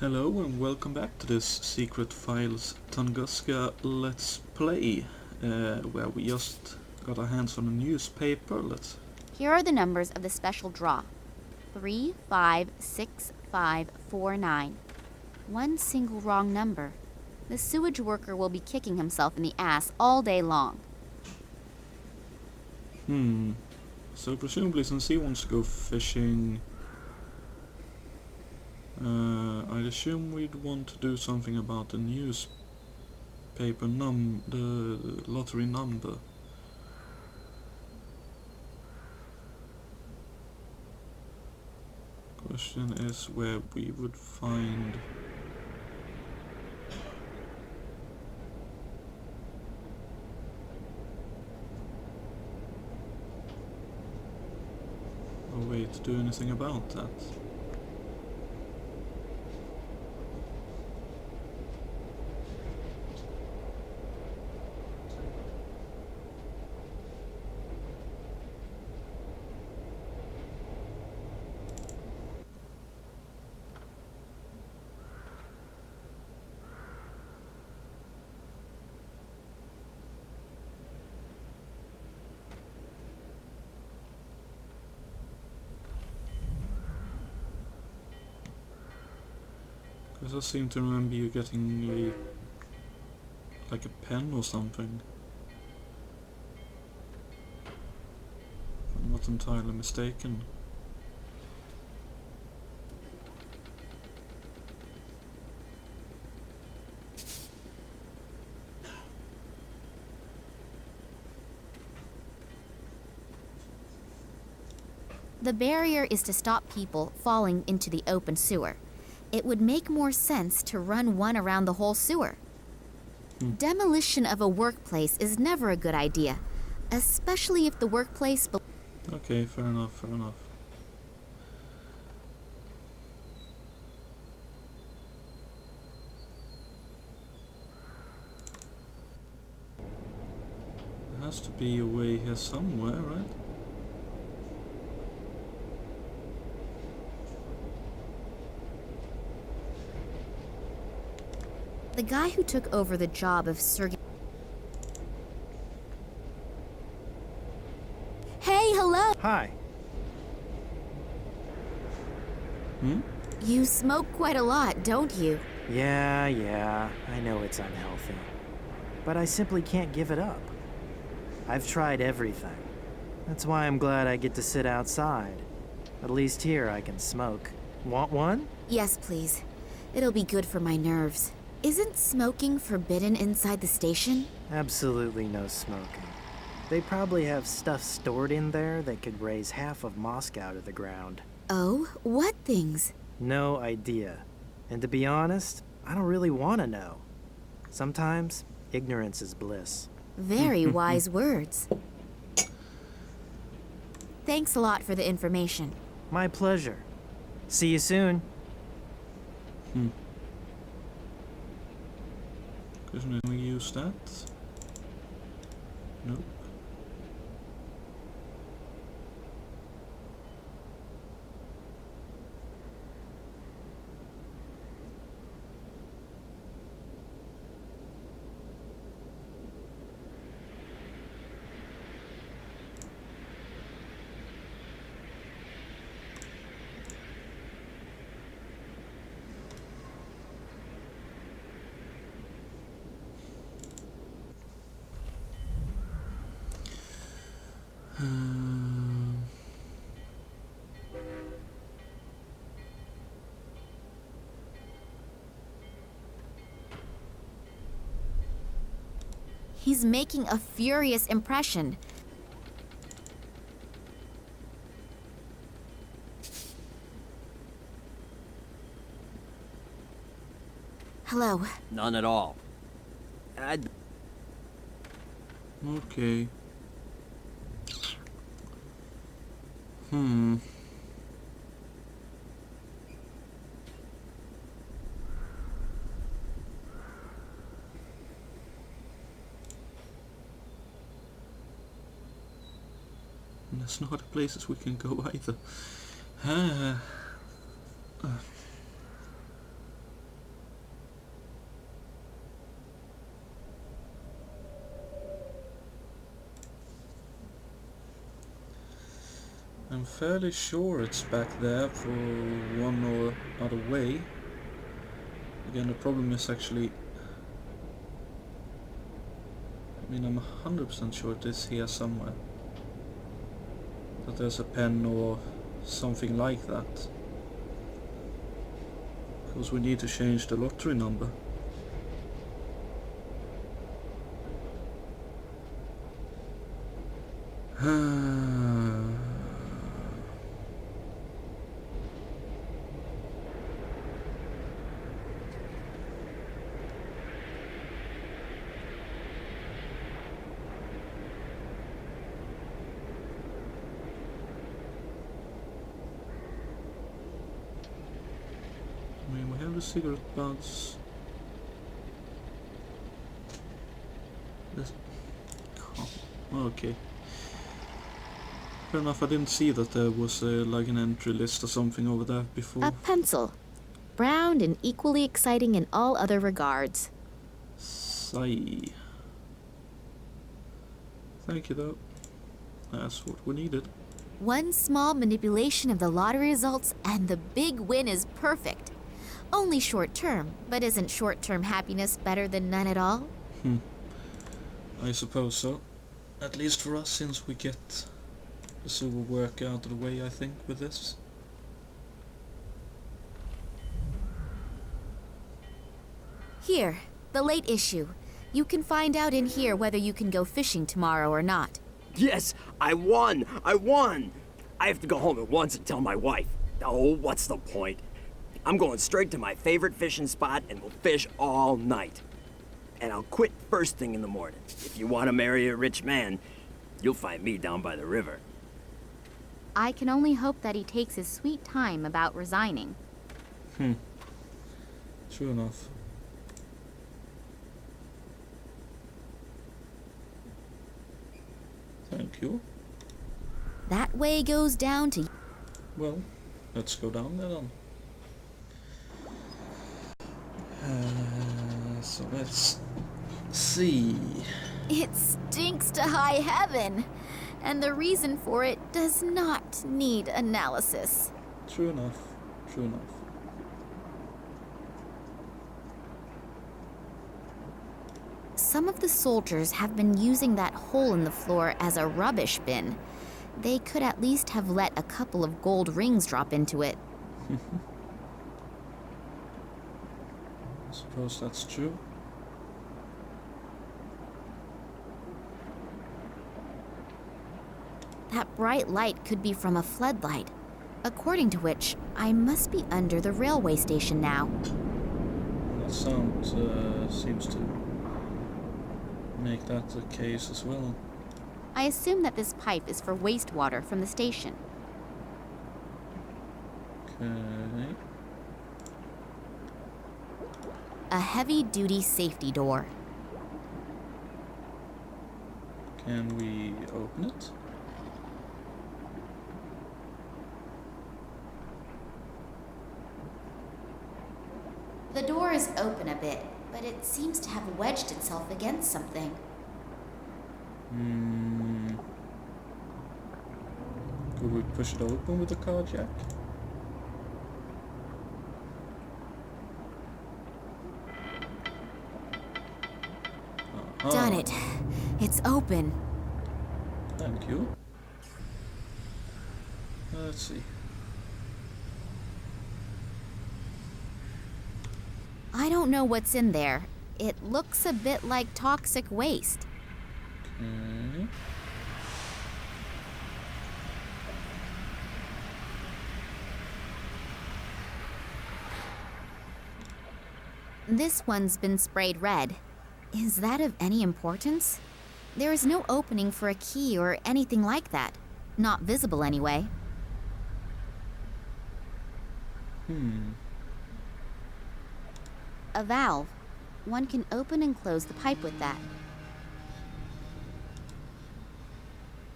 Hello and welcome back to this Secret Files Tunguska Let's Play, where we just got our hands on a newspaper. Here are the numbers of the special draw. 356549. One single wrong number. The sewage worker will be kicking himself in the ass all day long. So presumably since he wants to go fishing, I'd assume we'd want to do something about the newspaper the lottery number. Question is where we would find a way to do anything about that. Because I seem to remember you getting like a pen or something. If I'm not entirely mistaken. The barrier is to stop people falling into the open sewer. It would make more sense to run one around the whole sewer. Demolition of a workplace is never a good idea, especially if the workplace... Okay, fair enough, fair enough. There has to be a way here somewhere, right? The guy who took over the job of Sergey... Hey, hello! Hi. You smoke quite a lot, don't you? Yeah, I know it's unhealthy. But I simply can't give it up. I've tried everything. That's why I'm glad I get to sit outside. At least here I can smoke. Want one? Yes, please. It'll be good for my nerves. Isn't smoking forbidden inside the station? Absolutely no smoking. They probably have stuff stored in there that could raise half of Moscow to the ground. Oh, what things? No idea. And to be honest, I don't really want to know. Sometimes, ignorance is bliss. Very wise words. Thanks a lot for the information. My pleasure. See you soon. Can we use that? Nope. He's making a furious impression. Hello. None at all. Okay. And there's no other places we can go either. fairly sure it's back there for one or other way. Again, the problem is actually... I mean, I'm 100% sure it is here somewhere. That there's a pen or something like that. Because we need to change the lottery number. I mean, we have the cigarette buds. This... Oh, okay. Fair enough, I didn't see that there was like an entry list or something over there before. A pencil. Brown and equally exciting in all other regards. Sigh. Thank you though. That's what we needed. One small manipulation of the lottery results and the big win is perfect. Only short term, but isn't short-term happiness better than none at all? I suppose so. At least for us, since we get the sewer work out of the way, I think, with this. Here, the late issue. You can find out in here whether you can go fishing tomorrow or not. Yes, I won! I won! I have to go home at once and tell my wife. Oh, what's the point? I'm going straight to my favorite fishing spot and we'll fish all night. And I'll quit first thing in the morning. If you want to marry a rich man, you'll find me down by the river. I can only hope that he takes his sweet time about resigning. True enough. Thank you. That way goes down to... Well, let's go down there then. So let's see. It stinks to high heaven, and the reason for it does not need analysis. True enough. True enough. Some of the soldiers have been using that hole in the floor as a rubbish bin. They could at least have let a couple of gold rings drop into it. I suppose that's true. That bright light could be from a floodlight, according to which I must be under the railway station now. That sound seems to make that the case as well. I assume that this pipe is for wastewater from the station. Okay. A heavy-duty safety door. Can we open it? The door is open a bit, but it seems to have wedged itself against something. Could we push it open with a car jack? Done it. It's open. Thank you. Let's see. I don't know what's in there. It looks a bit like toxic waste. Okay. This one's been sprayed red. Is that of any importance? There is no opening for a key or anything like that. Not visible anyway. A valve. One can open and close the pipe with that.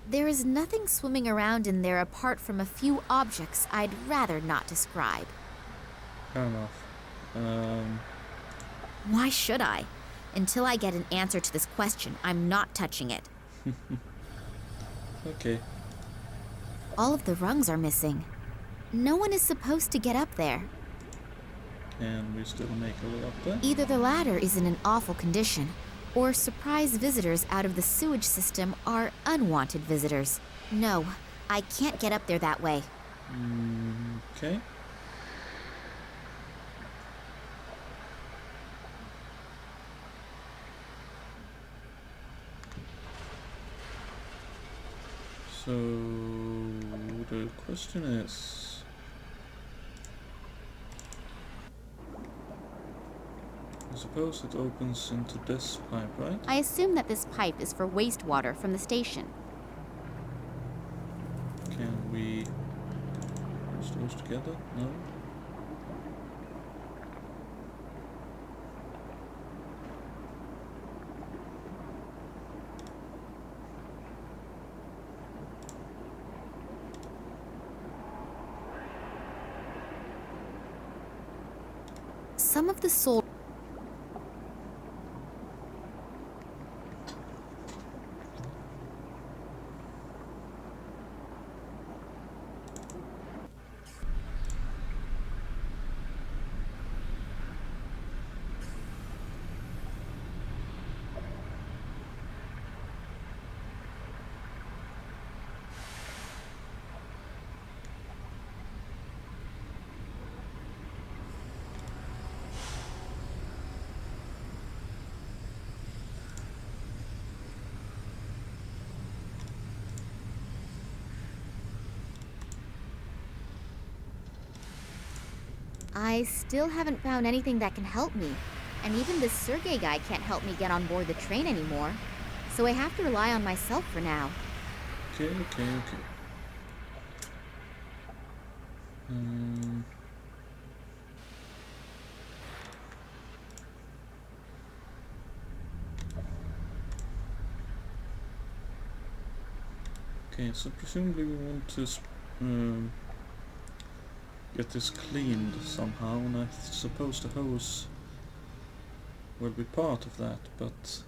There is nothing swimming around in there apart from a few objects I'd rather not describe. Fair enough. Why should I? Until I get an answer to this question, I'm not touching it. Okay. All of the rungs are missing. No one is supposed to get up there. Can we still make our way up there? Either the ladder is in an awful condition, or surprise visitors out of the sewage system are unwanted visitors. No, I can't get up there that way. Okay. So the question is, I suppose it opens into this pipe, right? I assume that this pipe is for wastewater from the station. Can we push those together? No? Some of the soul. I still haven't found anything that can help me. And even this Sergey guy can't help me get on board the train anymore. So I have to rely on myself for now. Okay. Okay, so presumably we want to get this cleaned somehow, and I suppose the hose will be part of that, but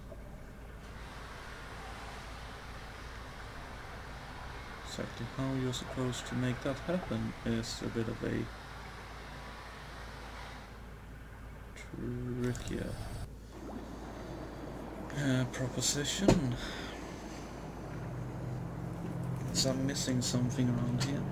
exactly how you're supposed to make that happen is a bit of a trickier proposition. So I'm missing something around here.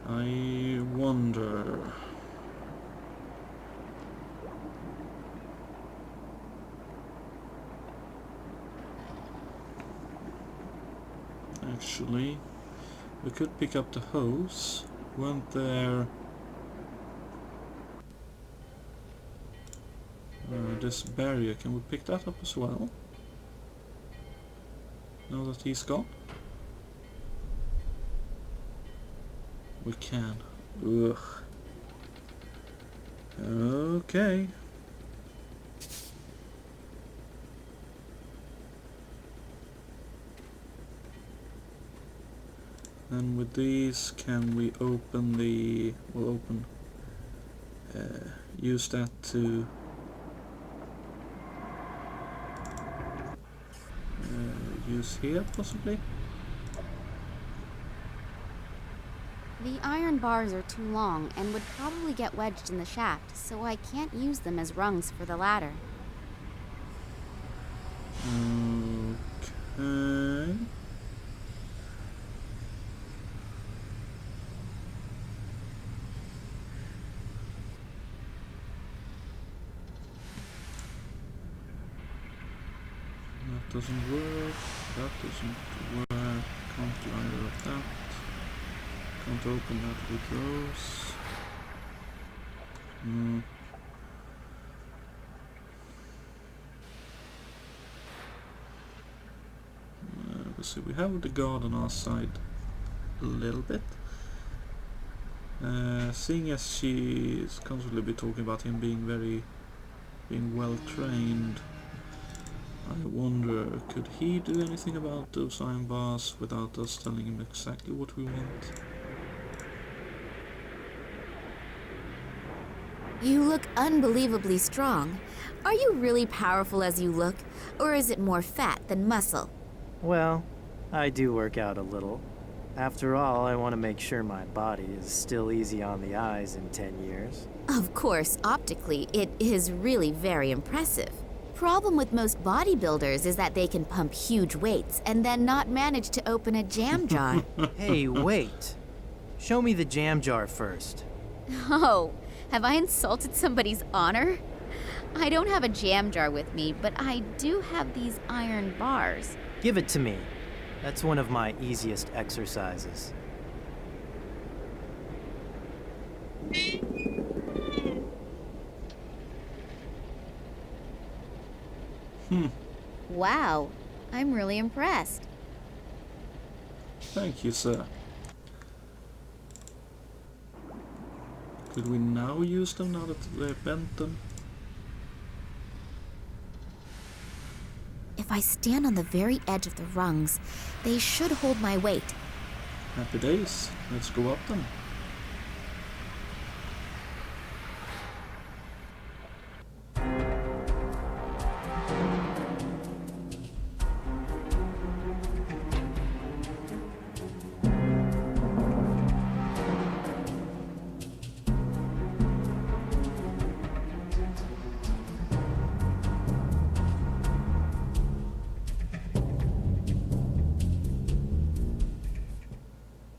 I wonder. Actually, we could pick up the hose. Weren't there this barrier? Can we pick that up as well? Now that he's gone? We can. Ugh. Okay. And with these, can we open the... We'll open... use that to... use here, possibly? The iron bars are too long and would probably get wedged in the shaft, so I can't use them as rungs for the ladder. Okay. doesn't work. That doesn't work. Can't do either of that. Can't open that with those. Let's see, we have the guard on our side a little bit. Seeing as she is constantly be talking about him being well trained, I wonder, could he do anything about those iron bars without us telling him exactly what we want? You look unbelievably strong. Are you really powerful as you look, or is it more fat than muscle? Well, I do work out a little. After all, I want to make sure my body is still easy on the eyes in 10 years. Of course, optically, it is really very impressive. Problem with most bodybuilders is that they can pump huge weights and then not manage to open a jam jar. Hey, wait. Show me the jam jar first. Oh, have I insulted somebody's honor? I don't have a jam jar with me, but I do have these iron bars. Give it to me. That's one of my easiest exercises. Wow, I'm really impressed. Thank you, sir. Could we now use them now that they've bent them? If I stand on the very edge of the rungs, they should hold my weight. Happy days. Let's go up them.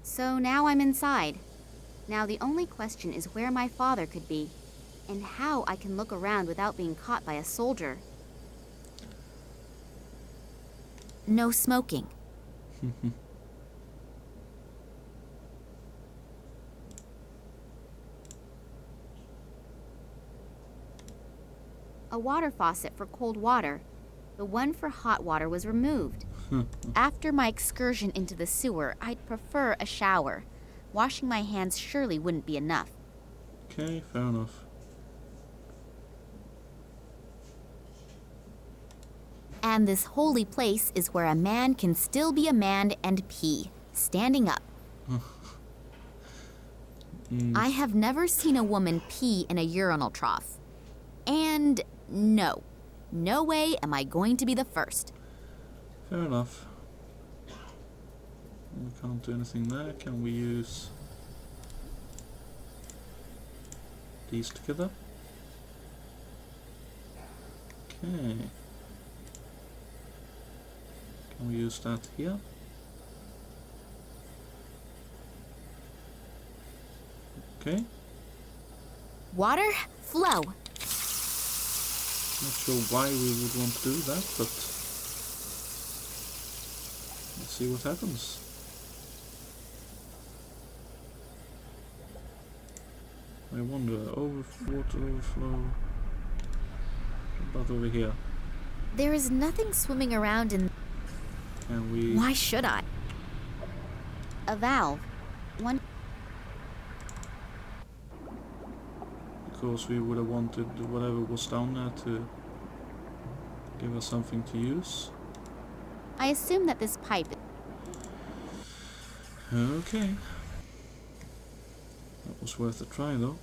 So now I'm inside. Now the only question is where my father could be, and how I can look around without being caught by a soldier. No smoking. A water faucet for cold water. The one for hot water was removed. After my excursion into the sewer, I'd prefer a shower. Washing my hands surely wouldn't be enough. Okay, fair enough. And this holy place is where a man can still be a man and pee, standing up. I have never seen a woman pee in a urinal trough. And no way am I going to be the first. Fair enough. We can't do anything there. Can we use these together? Okay. Can we use that here? Okay. Water, flow. Not sure why we would want to do that, but let's see what happens. I wonder, water overflow. What about over here? There is nothing swimming around in... Can we... Why should I? A valve. One... Because we would have wanted whatever was down there to give us something to use. I assume that this pipe... Okay. That was worth a try though.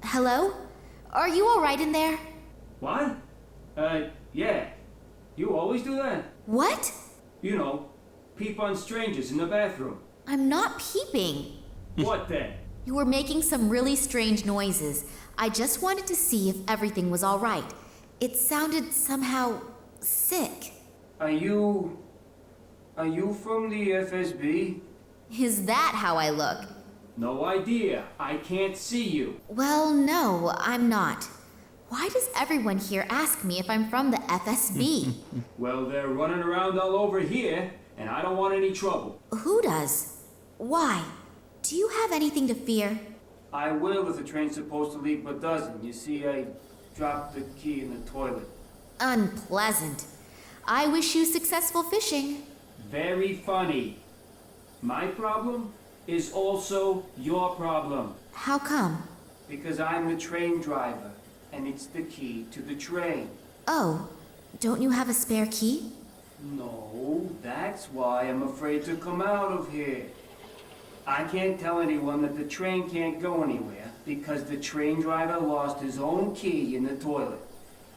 Hello? Are you all right in there? What? Yeah. You always do that? What? You know, peep on strangers in the bathroom. I'm not peeping. What then? You were making some really strange noises. I just wanted to see if everything was all right. It sounded somehow sick. Are you Are you from the FSB? Is that how I look? No idea. I can't see you. Well, no, I'm not. Why does everyone here ask me if I'm from the FSB? Well, they're running around all over here, and I don't want any trouble. Who does? Why? Do you have anything to fear? I will if the train's supposed to leave but doesn't. You see, I dropped the key in the toilet. Unpleasant. I wish you successful fishing. Very funny. My problem is also your problem. How come? Because I'm the train driver, and it's the key to the train. Oh, don't you have a spare key? No, that's why I'm afraid to come out of here. I can't tell anyone that the train can't go anywhere because the train driver lost his own key in the toilet.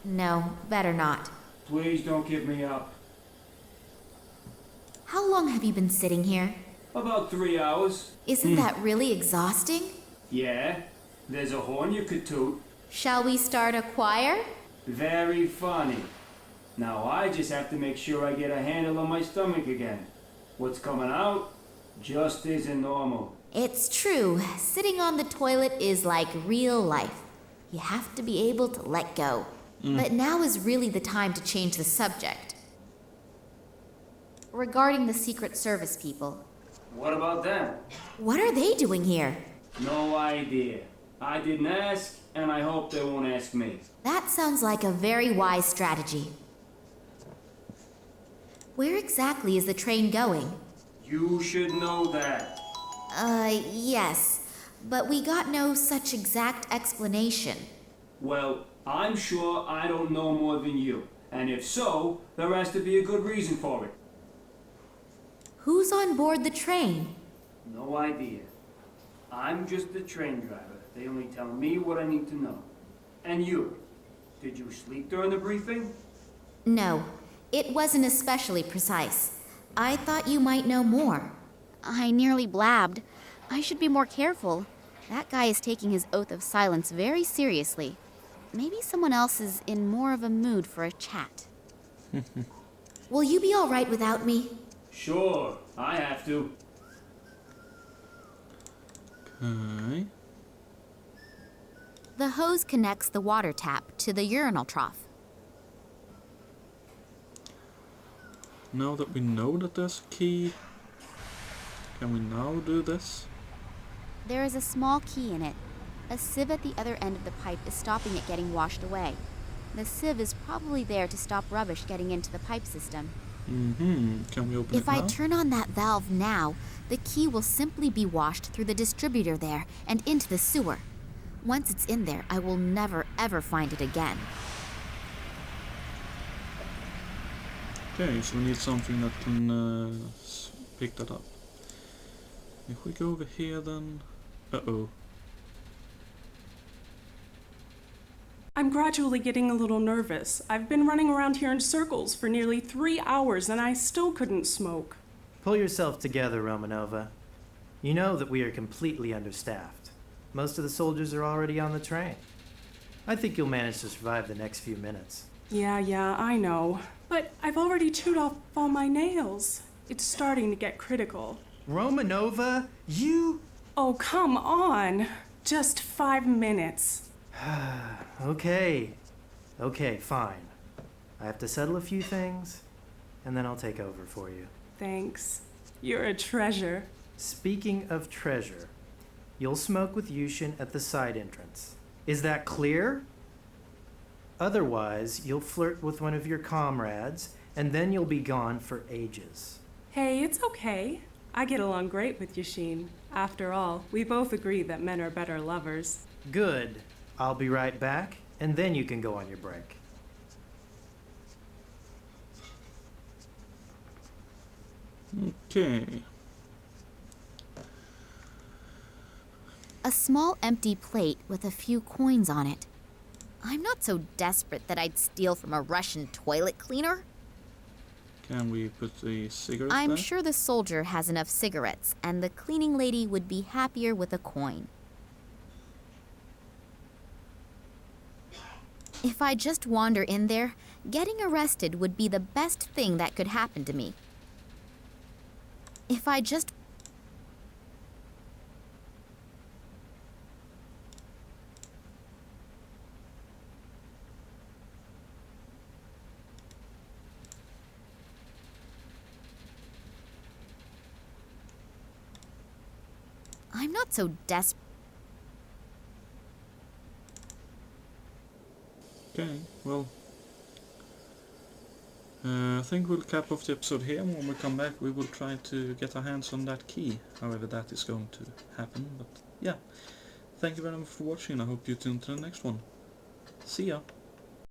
No, better not. Please don't give me up. How long have you been sitting here? About 3 hours. Isn't that really exhausting? Yeah, there's a horn you could toot. Shall we start a choir? Very funny. Now I just have to make sure I get a handle on my stomach again. What's coming out just isn't normal. It's true. Sitting on the toilet is like real life. You have to be able to let go. But now is really the time to change the subject. Regarding the Secret Service people, What about them? what are they doing here? No idea. I didn't ask, and I hope they won't ask me. That sounds like a very wise strategy. Where exactly is the train going? You should know that. Yes. But we got no such exact explanation. Well, I'm sure I don't know more than you. And if so, there has to be a good reason for it. Who's on board the train? No idea. I'm just the train driver. They only tell me what I need to know. And you? Did you sleep during the briefing? No, it wasn't especially precise. I thought you might know more. I nearly blabbed. I should be more careful. That guy is taking his oath of silence very seriously. Maybe someone else is in more of a mood for a chat. Will you be all right without me? Sure, I have to. Okay. The hose connects the water tap to the urinal trough. Now that we know that there's a key, can we now do this? There is a small key in it. A sieve at the other end of the pipe is stopping it getting washed away. The sieve is probably there to stop rubbish getting into the pipe system. Can we open it If I now? turn on that valve now, the key will simply be washed through the distributor there and into the sewer. Once it's in there, I will never ever find it again. Okay, so we need something that can pick that up. If we go over here then... Uh-oh. I'm gradually getting a little nervous. I've been running around here in circles for nearly 3 hours and I still couldn't smoke. Pull yourself together, Romanova. You know that we are completely understaffed. Most of the soldiers are already on the train. I think you'll manage to survive the next few minutes. Yeah, I know. But I've already chewed off all my nails. It's starting to get critical. Romanova, you... Oh, come on. Just 5 minutes. Okay, fine. I have to settle a few things, and then I'll take over for you. Thanks. You're a treasure. Speaking of treasure, you'll smoke with Yushin at the side entrance. Is that clear? Otherwise, you'll flirt with one of your comrades, and then you'll be gone for ages. Hey, it's okay. I get along great with Yushin. After all, we both agree that men are better lovers. Good. I'll be right back, and then you can go on your break. Okay. A small empty plate with a few coins on it. I'm not so desperate that I'd steal from a Russian toilet cleaner. Can we put the cigarette I'm there? sure the soldier has enough cigarettes, and the cleaning lady would be happier with a coin. If I just wander in there, getting arrested would be the best thing that could happen to me. If I just... I'm not so desperate. Okay, well, I think we'll cap off the episode here. When we come back, we will try to get our hands on that key, however that is going to happen. But yeah, thank you very much for watching. I hope you tune to the next one. See ya!